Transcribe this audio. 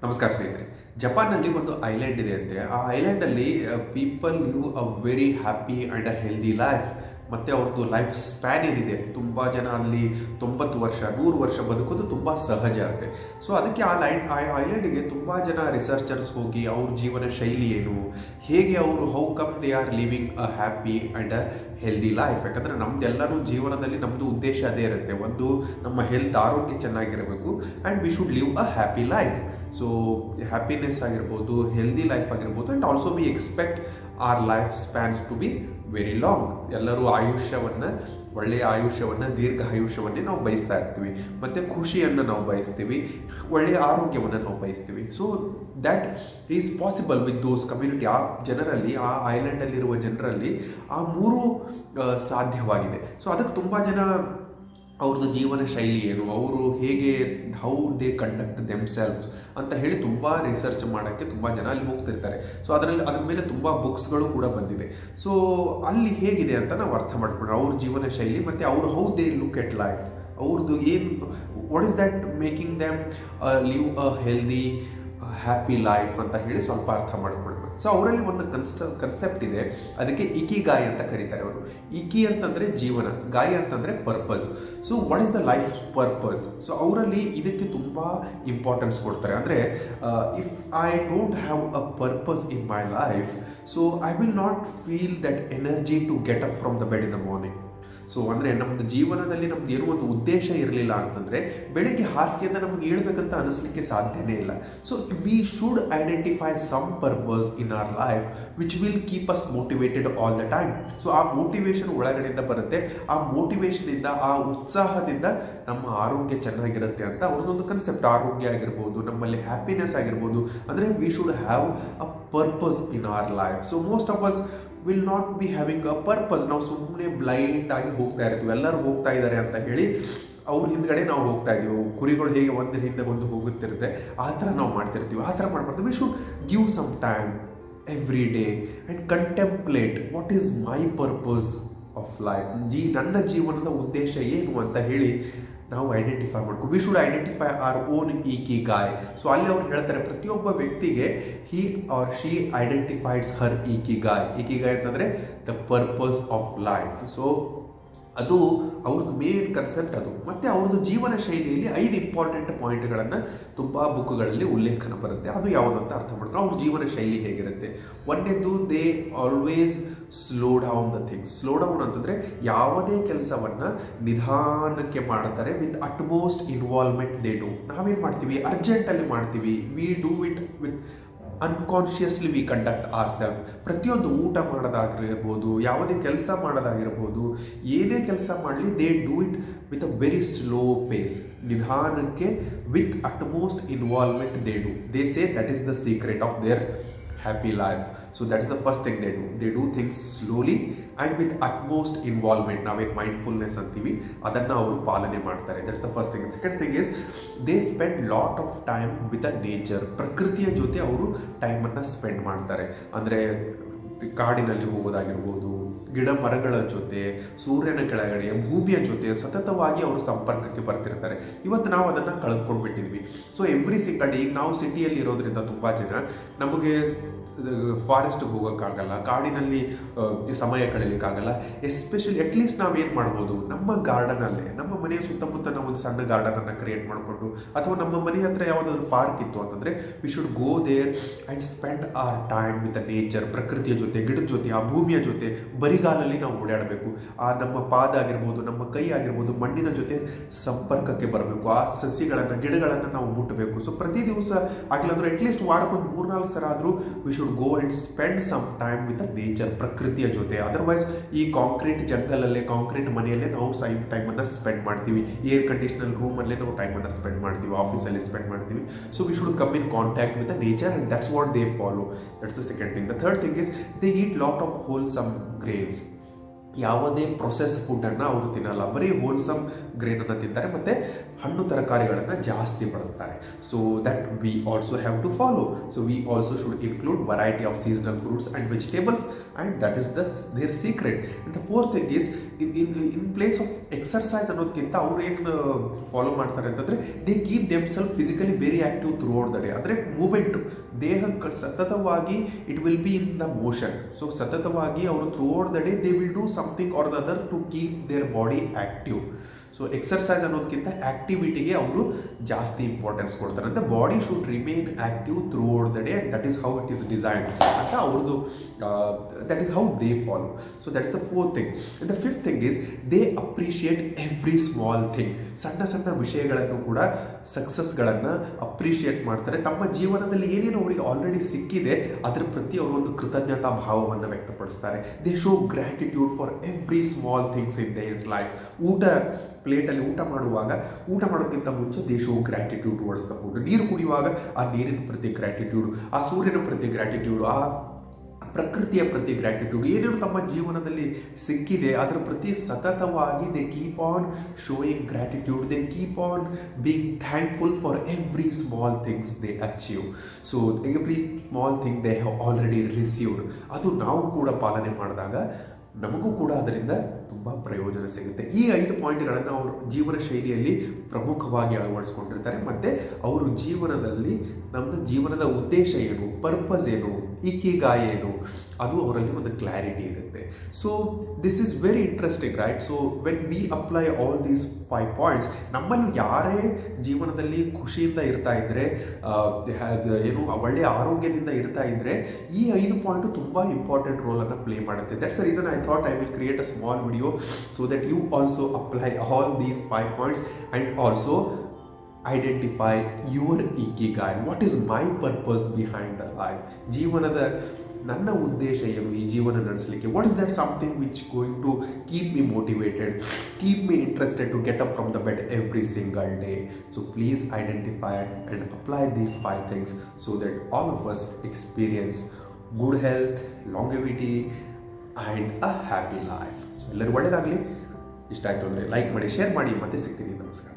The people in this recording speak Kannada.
ನಮಸ್ಕಾರ ಸ್ನೇಹಿತರೆ. ಜಪಾನ್ನಲ್ಲಿ ಒಂದು ಐಲ್ಯಾಂಡ್ ಇದೆ ಅಂತೆ. ಆ ಐಲ್ಯಾಂಡಲ್ಲಿ people live a very happy and a healthy life. ಮತ್ತು ಅವ್ರದ್ದು ಲೈಫ್ ಸ್ಪ್ಯಾನ್ ಏನಿದೆ, ತುಂಬ ಜನ ಅಲ್ಲಿ 90 ವರ್ಷ 100 ವರ್ಷ ಬದುಕೋದು ತುಂಬ ಸಹಜ ಅಂತೆ. ಸೊ ಅದಕ್ಕೆ ಆ ಐಲ್ಯಾಂಡಿಗೆ ತುಂಬ ಜನ ರಿಸರ್ಚರ್ಸ್ ಹೋಗಿ ಅವ್ರ ಜೀವನ ಶೈಲಿ ಏನು, ಹೇಗೆ ಅವರು how come they are living a happy and a healthy life. ಯಾಕಂದರೆ ನಮ್ದೆಲ್ಲನೂ ಜೀವನದಲ್ಲಿ ನಮ್ಮದು ಉದ್ದೇಶ ಅದೇ ಇರುತ್ತೆ. ಒಂದು, ನಮ್ಮ ಹೆಲ್ತ್ ಆರೋಗ್ಯ ಚೆನ್ನಾಗಿರಬೇಕು and we should live a happy life. So happiness ಆಗಿರ್ಬೋದು, ಹೆಲ್ದಿ ಲೈಫ್ ಆಗಿರ್ಬೋದು, and also we expect our life spans to be very long. ಎಲ್ಲರೂ ಒಳ್ಳೆಯ ಆಯುಷ್ಯವನ್ನು, ದೀರ್ಘ ಆಯುಷ್ಯವನ್ನೇ ನಾವು ಬಯಸ್ತಾ ಇರ್ತೀವಿ. ಮತ್ತು ಖುಷಿಯನ್ನು ನಾವು ಬಯಸ್ತೀವಿ, ಒಳ್ಳೆಯ ಆರೋಗ್ಯವನ್ನು ನಾವು ಬಯಸ್ತೀವಿ. So that is possible with those community. ಆ ಜನರಲ್ಲಿ, ಆ ಐಲ್ಯಾಂಡಲ್ಲಿರುವ ಜನರಲ್ಲಿ ಆ ಮೂರು ಸಾಧ್ಯವಾಗಿದೆ. ಸೊ ಅದಕ್ಕೆ ತುಂಬ ಜನ ಅವ್ರದ್ದು ಜೀವನ ಶೈಲಿ ಏನು, ಅವರು ಹೇಗೆ, ಹೌ ದೇ ಕಂಡಕ್ಟ್ ದೆಮ್ಸೆಲ್ವ್ಸ್ ಅಂತ ಹೇಳಿ ತುಂಬ ರಿಸರ್ಚ್ ಮಾಡೋಕ್ಕೆ ತುಂಬ ಜನ ಅಲ್ಲಿ ಹೋಗ್ತಿರ್ತಾರೆ. ಸೊ ಅದ್ರ ಮೇಲೆ ತುಂಬ ಬುಕ್ಸ್ಗಳು ಕೂಡ ಬಂದಿದೆ. ಸೊ ಅಲ್ಲಿ ಹೇಗಿದೆ ಅಂತ ನಾವು ಅರ್ಥ ಮಾಡ್ಕೊಂಡ್ರೆ ಅವ್ರ ಜೀವನ ಶೈಲಿ ಮತ್ತು ಅವರು how they look at life, ಅವ್ರದ್ದು ಏನು, what is that making them live a healthy happy life ಅಂತ ಹೇಳಿ ಸ್ವಲ್ಪ ಅರ್ಥ ಮಾಡ್ಕೊಳ್ಬೇಕು. ಸೊ ಅವರಲ್ಲಿ ಒಂದು ಕನ್ಸೆಪ್ಟ್ ಇದೆ, ಅದಕ್ಕೆ ಇಕಿಗಾಯ್ ಅಂತ ಕರೀತಾರೆ ಅವರು. ಇಕಿ ಅಂತಂದರೆ ಜೀವನ, ಗಾಯ ಅಂತಂದರೆ purpose. So what is the life purpose? So ಅವರಲ್ಲಿ ಇದಕ್ಕೆ ತುಂಬ ಇಂಪಾರ್ಟೆನ್ಸ್ ಕೊಡ್ತಾರೆ. ಅಂದರೆ if I don't have a purpose in my life, so I will not feel that energy to get up from the bed in the morning. So ಅಂದರೆ ನಮ್ಮದು ಜೀವನದಲ್ಲಿ ನಮ್ದು ಏನೋ ಒಂದು ಉದ್ದೇಶ ಇರಲಿಲ್ಲ ಅಂತಂದರೆ ಬೆಳಗ್ಗೆ ಹಾಸಿಗೆಯಿಂದ ನಮಗೆ ಹೇಳ್ಬೇಕಂತ ಅನಿಸ್ಲಿಕ್ಕೆ ಸಾಧ್ಯನೇ ಇಲ್ಲ. So we should identify some purpose in our life which will keep us motivated all the time. So ಆ ಮೋಟಿವೇಶನ್ ಒಳಗಡೆಯಿಂದ ಬರುತ್ತೆ. ಆ ಮೋಟಿವೇಶನಿಂದ, ಆ ಉತ್ಸಾಹದಿಂದ ನಮ್ಮ ಆರೋಗ್ಯ ಚೆನ್ನಾಗಿರುತ್ತೆ ಅಂತ ಅವ್ರದ್ದೊಂದು ಕನ್ಸೆಪ್ಟ್. ಆರೋಗ್ಯ ಆಗಿರ್ಬೋದು, ನಮ್ಮಲ್ಲಿ ಹ್ಯಾಪಿನೆಸ್ ಆಗಿರ್ಬೋದು, ಅಂದರೆ we should have a purpose in our life. So most of us will not be having a purpose. ನಾವು ಸುಮ್ಮನೆ ಬ್ಲೈಂಡ್ ಆಗಿ ಹೋಗ್ತಾ ಇರ್ತೀವಿ, ಎಲ್ಲರೂ ಹೋಗ್ತಾ ಇದ್ದಾರೆ ಅಂತ ಹೇಳಿ ಅವ್ರ ಹಿಂದ್ಗಡೆ ನಾವು ಹೋಗ್ತಾ ಇದ್ದೀವಿ. ಕುರಿಗಳು ಹೇಗೆ ಒಂದ್ರ ಹಿಂದೆ ಒಂದು ಹೋಗುತ್ತಿರುತ್ತೆ, ಆ ಥರ ನಾವು ಮಾಡ್ತಿರ್ತೀವಿ. ಆ ಥರ ಮಾಡ್ಬಾರ್ದು. We should give some time every day and contemplate what is my purpose of life. ನನ್ನ ಜೀವನದ ಉದ್ದೇಶ ಏನು ಅಂತ ಹೇಳಿ ನಾವು ಐಡೆಂಟಿಫೈ ಮಾಡ್ಕೊ. We should identify our own ikigai. So ಅಲ್ಲಿ ಅವ್ರು ಹೇಳ್ತಾರೆ, ಪ್ರತಿಯೊಬ್ಬ ವ್ಯಕ್ತಿಗೆ ಹಿ ಆರ್ ಶಿ ಐಡೆಂಟಿಫೈಡ್ಸ್ ಹರ್ ಇಕಿಗಾಯ್. ಇಕಿಗಾಯ್ ಅಂತಂದರೆ the purpose of life. So ಅದು ಅವ್ರದ್ದು ಮೇನ್ ಕನ್ಸೆಪ್ಟ್ ಅದು. ಮತ್ತು ಅವ್ರದ್ದು ಜೀವನ ಶೈಲಿಯಲ್ಲಿ 5 ಇಂಪಾರ್ಟೆಂಟ್ ಪಾಯಿಂಟ್ಗಳನ್ನು ತುಂಬ ಬುಕ್ಗಳಲ್ಲಿ ಉಲ್ಲೇಖನ ಬರುತ್ತೆ. ಅದು ಯಾವುದು ಅಂತ ಅರ್ಥ ಮಾಡಿದ್ರೆ ಅವ್ರ ಜೀವನ ಶೈಲಿ ಹೇಗಿರುತ್ತೆ. ಒಂದೇದು, they always slow down the things. Slow down ಅಂತಂದರೆ ಯಾವುದೇ ಕೆಲಸವನ್ನು ನಿಧಾನಕ್ಕೆ ಮಾಡ್ತಾರೆ, with utmost involvement they do. ನಾವೇನು ಮಾಡ್ತೀವಿ, ಅರ್ಜೆಂಟಲ್ಲಿ ಮಾಡ್ತೀವಿ. We do it with unconsciously we conduct our self. ಪ್ರತಿಯೊಂದು ಊಟ ಮಾಡೋದಾಗಿರ್ಬೋದು, ಯಾವುದೇ ಕೆಲಸ ಮಾಡೋದಾಗಿರ್ಬೋದು, ಏನೇ ಕೆಲಸ ಮಾಡಲಿ, they do it with a very slow pace. ನಿಧಾನಕ್ಕೆ, with utmost involvement they do. They say that is the secret of their happy life. So that is the first thing they do. They do things slowly and with utmost involvement. ನಾವೇನು ಮೈಂಡ್ಫುಲ್ನೆಸ್ ಅಂತೀವಿ, ಅದನ್ನು ಅವರು ಪಾಲನೆ ಮಾಡ್ತಾರೆ. That's the first thing. Second thing is they spend lot of time with a nature. ಪ್ರಕೃತಿಯ ಜೊತೆ ಅವರು ಟೈಮನ್ನು ಸ್ಪೆಂಡ್ ಮಾಡ್ತಾರೆ. ಅಂದರೆ ಕಾಡಿನಲ್ಲಿ ಹೋಗೋದಾಗಿರ್ಬೋದು, ಗಿಡ ಮರಗಳ ಜೊತೆ, ಸೂರ್ಯನ ಕೆಳಗಡೆ, ಭೂಮಿಯ ಜೊತೆ ಸತತವಾಗಿ ಅವರು ಸಂಪರ್ಕಕ್ಕೆ ಬರ್ತಿರ್ತಾರೆ. ಇವತ್ತು ನಾವು ಅದನ್ನು ಕಳೆದುಕೊಂಡ್ಬಿಟ್ಟಿದ್ವಿ. ಸೊ ಎವ್ರಿ ಸಿಂಗಲ್ ಡೇ, ಈಗ ನಾವು ಸಿಟಿಯಲ್ಲಿ ಇರೋದ್ರಿಂದ ತುಂಬ ಜನ ನಮಗೆ ಫಾರೆಸ್ಟ್ಗೆ ಹೋಗೋಕ್ಕಾಗಲ್ಲ, ಕಾಡಿನಲ್ಲಿ ಸಮಯ ಕಳೀಲಿಕ್ಕಾಗಲ್ಲ. ಎಸ್ಪೆಷಲಿ ಅಟ್ಲೀಸ್ಟ್ ನಾವೇನು ಮಾಡ್ಬೋದು, ನಮ್ಮ ಗಾರ್ಡನಲ್ಲೇ, ನಮ್ಮ ಮನೆಯ ಸುತ್ತಮುತ್ತ ನಾವು ಒಂದು ಸಣ್ಣ ಗಾರ್ಡನನ್ನು ಕ್ರಿಯೇಟ್ ಮಾಡಿಕೊಂಡು, ಅಥವಾ ನಮ್ಮ ಮನೆ ಹತ್ರ ಯಾವುದಾದ್ರು ಪಾರ್ಕ್ ಇತ್ತು ಅಂತಂದರೆ we should go there and spend our time with the nature. ಪ್ರಕೃತಿಯ ಜೊತೆ, ಗಿಡದ ಜೊತೆ, ಆ ಭೂಮಿಯ ಜೊತೆ ಬರಿಗಾಲಲ್ಲಿ ನಾವು ಓಡಾಡಬೇಕು. ಆ ನಮ್ಮ ಪಾದ ಆಗಿರ್ಬೋದು, ನಮ್ಮ ಕೈ ಆಗಿರ್ಬೋದು, ಮಣ್ಣಿನ ಜೊತೆ ಸಂಪರ್ಕಕ್ಕೆ ಬರಬೇಕು. ಆ ಸಸ್ಯಗಳನ್ನು, ಗಿಡಗಳನ್ನು ನಾವು ಮುಟ್ಟಬೇಕು. ಸೊ ಪ್ರತಿ ದಿವಸ ಆಗಿಲ್ಲ ಅಂದ್ರೆ ಅಟ್ಲೀಸ್ಟ್ ವಾರಕ್ಕೊಂದು 3-4 ಸಲ ಆದರೂ we should go and spend some time with the nature, ಪ್ರಕೃತಿಯ ಜೊತೆ. ಅದರ್ವೈಸ್ ಈ ಕಾಂಕ್ರೀಟ್ ಜಂಗಲಲ್ಲೇ, ಕಾಂಕ್ರೀಟ್ ಮನೆಯಲ್ಲೇ ನಾವು ಟೈಮನ್ನು ಸ್ಪೆಂಡ್ ಮಾಡ್ತೀವಿ. ಏರ್ ಕಂಡೀಷನಲ್ ರೂಮಲ್ಲೇ ನಾವು ಟೈಮನ್ನು ಸ್ಪೆಂಡ್ ಮಾಡ್ತೀವಿ, ಆಫೀಸಲ್ಲಿ ಸ್ಪೆಂಡ್ ಮಾಡ್ತೀವಿ. So we should come in contact with the nature and that's what they follow. That's the second thing. The third thing is they eat lot of wholesome grains. ಯಾವುದೇ ಪ್ರೊಸೆಸ್ ಫುಡ್ಡನ್ನು ಅವರು ತಿನ್ನಲ್ಲ, ಬರೀ ಹೋಲ್ಸಮ್ ಗ್ರೇನನ್ನು ತಿಂತಾರೆ ಮತ್ತು ಹಣ್ಣು ತರಕಾರಿಗಳನ್ನು ಜಾಸ್ತಿ ಬಳಸ್ತಾರೆ. So that we also have to follow. So we also should include variety of seasonal fruits and vegetables and that is their secret. And the fourth thing is in place of exercise ಅನ್ನೋದಕ್ಕಿಂತ ಅವ್ರು ಏನು ಫಾಲೋ ಮಾಡ್ತಾರೆ ಅಂತಂದರೆ they keep them self physically very active throughout the day. ಅಂದರೆ ಮೂಮೆಂಟು ದೇಹಕ್ಕೆ ಸತತವಾಗಿ it will be in the motion. So ಸತತವಾಗಿ ಅವರು throughout the day they will do something or the other to keep their body active. So exercise ಅನ್ನೋದಕ್ಕಿಂತ ಆ್ಯಕ್ಟಿವಿಟಿಗೆ ಅವರು ಜಾಸ್ತಿ ಇಂಪಾರ್ಟೆನ್ಸ್ ಕೊಡ್ತಾರೆ. ಅಂದರೆ body should remain active throughout the day and that is how it is designed ಅಂತ ಅವ್ರದ್ದು that is how they follow. So that is the fourth thing. And the fifth thing is they appreciate every small thing. ಸಣ್ಣ ಸಣ್ಣ ವಿಷಯಗಳನ್ನು ಕೂಡ ಸಕ್ಸಸ್ಗಳನ್ನು ಅಪ್ರಿಷಿಯೇಟ್ ಮಾಡ್ತಾರೆ. ತಮ್ಮ ಜೀವನದಲ್ಲಿ ಏನೇನು ಅವರಿಗೆ ಆಲ್ರೆಡಿ ಸಿಕ್ಕಿದೆ ಅದರ ಪ್ರತಿ ಅವರು ಒಂದು ಕೃತಜ್ಞತಾ ಭಾವವನ್ನು ವ್ಯಕ್ತಪಡಿಸ್ತಾರೆ. They show gratitude for every small things in their life. ಪ್ಲೇಟಲ್ಲಿ ಊಟ ಮಾಡೋದಕ್ಕಿಂತ ಮುಂಚೆ they show gratitude towards the food. ನೀರು ಕುಡಿಯುವಾಗ ಆ ನೀರಿನ ಪ್ರತಿ ಗ್ರ್ಯಾಟಿಟ್ಯೂಡ್, ಆ ಸೂರ್ಯನ ಪ್ರತಿ ಗ್ರ್ಯಾಟಿಟ್ಯೂಡ್, ಆ ಪ್ರಕೃತಿಯ ಪ್ರತಿ ಗ್ರ್ಯಾಟಿಟ್ಯೂಡ್, ಏನೇನು ತಮ್ಮ ಜೀವನದಲ್ಲಿ ಸಿಕ್ಕಿದೆ ಅದರ ಪ್ರತಿ ಸತತವಾಗಿ they keep on showing gratitude. They keep on being thankful for every small things they achieve. So every small thing they have already received. ಅದು ನಾವು ಕೂಡ ಪಾಲನೆ ಮಾಡಿದಾಗ ನಮಗೂ ಕೂಡ ಅದರಿಂದ ತುಂಬ ಪ್ರಯೋಜನ ಸಿಗುತ್ತೆ. ಈ 5 ಪಾಯಿಂಟ್ಗಳನ್ನು ಅವರು ಜೀವನ ಶೈಲಿಯಲ್ಲಿ ಪ್ರಮುಖವಾಗಿ ಅಳವಡಿಸ್ಕೊಂಡಿರ್ತಾರೆ. ಮತ್ತು ಅವರು ಜೀವನದಲ್ಲಿ ನಮ್ಮದು ಜೀವನದ ಉದ್ದೇಶ ಏನು, ಪರ್ಪಸ್ ಏನು, ಇಕಿಗಾಯ್ ಏನು, ಅದು ಅವರಲ್ಲಿ ಒಂದು ಕ್ಲಾರಿಟಿ ಇರುತ್ತೆ. So this is very interesting, right? So when we apply all these 5 points, ನಮ್ಮಲ್ಲಿ ಯಾರೇ ಜೀವನದಲ್ಲಿ ಖುಷಿಯಿಂದ ಇರ್ತಾ ಇದ್ದರೆ, ಏನು ಒಳ್ಳೆಯ ಆರೋಗ್ಯದಿಂದ ಇರ್ತಾ ಇದ್ದರೆ, ಈ 5 ಪಾಯಿಂಟು ತುಂಬ ಇಂಪಾರ್ಟೆಂಟ್ ರೋಲನ್ನು ಪ್ಲೇ ಮಾಡುತ್ತೆ. That's the reason I thought I will create a small video so that you also apply all these 5 points and also identify your ikigai. What is my purpose behind the life? ಜೀವನದ ನನ್ನ ಉದ್ದೇಶ ಏನು ಈ ಜೀವನ ನಡೆಸಲಿಕ್ಕೆ? What is that something which going to keep me motivated, keep me interested to get up from the bed every single day? So please identify and apply these 5 things so that all of us experience good health, longevity and a happy life. So ಎಲ್ಲರೂ ಒಳ್ಳೆಯದಾಗಲಿ. ಇಷ್ಟ ಆಯಿತು ಅಂದರೆ ಲೈಕ್ ಮಾಡಿ, ಶೇರ್ ಮಾಡಿ. ಮತ್ತೆ ಸಿಗ್ತೀನಿ. ನಮಸ್ಕಾರ.